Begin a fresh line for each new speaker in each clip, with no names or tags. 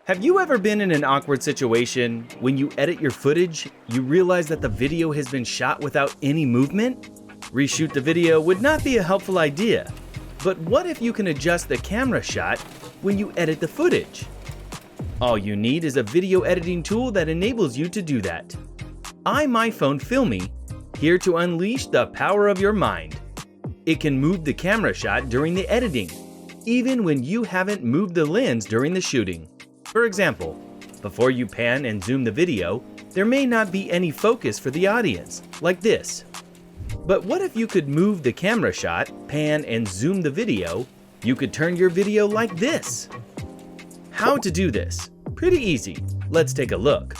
Have you ever been in an awkward situation? When you edit your footage, you realize that the video has been shot without any movement? Reshoot the video would not be a helpful idea. But what if you can adjust the camera shot when you edit the footage? All you need is a video editing tool that enables you to do that. iMyFone Filme, here to unleash the power of your mind. It can move the camera shot during the editing, even when you haven't moved the lens during the shooting. For example, before you pan and zoom the video, there may not be any focus for the audience, like this. But what if you could move the camera shot, pan and zoom the video? You could turn your video like this. How to do this? Pretty easy. Let's take a look.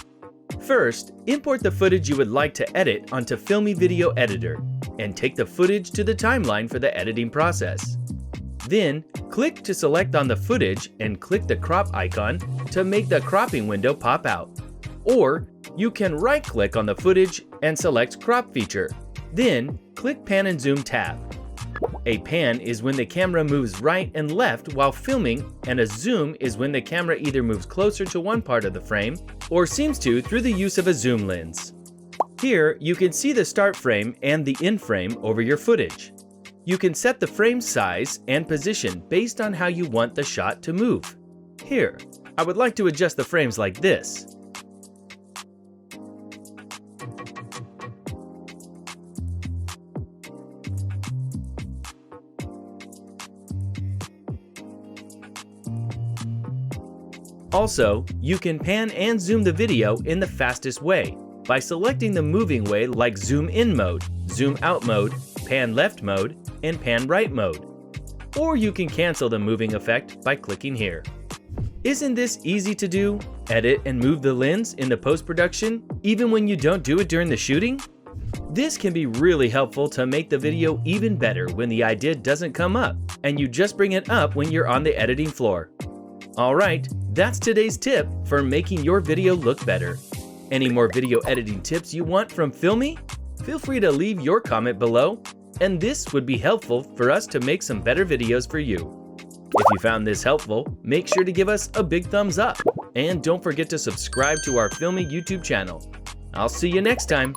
First, import the footage you would like to edit onto Filme Video Editor and take the footage to the timeline for the editing process. Then, click to select on the footage and click the crop icon to make the cropping window pop out. Or, you can right-click on the footage and select Crop Feature. Then, click Pan and Zoom tab. A pan is when the camera moves right and left while filming, and a zoom is when the camera either moves closer to one part of the frame or seems to through the use of a zoom lens. Here, you can see the start frame and the end frame over your footage. You can set the frame size and position based on how you want the shot to move. Here, I would like to adjust the frames like this. Also, you can pan and zoom the video in the fastest way by selecting the moving way like zoom in mode, zoom out mode, pan left mode, and pan right mode. Or you can cancel the moving effect by clicking here. Isn't this easy to do? Edit and move the lens in the post-production, even when you don't do it during the shooting? This can be really helpful to make the video even better when the idea doesn't come up, and you just bring it up when you're on the editing floor. Alright, that's today's tip for making your video look better. Any more video editing tips you want from Filme? Feel free to leave your comment below, and this would be helpful for us to make some better videos for you. If you found this helpful, make sure to give us a big thumbs up, and don't forget to subscribe to our Filme YouTube channel. I'll see you next time.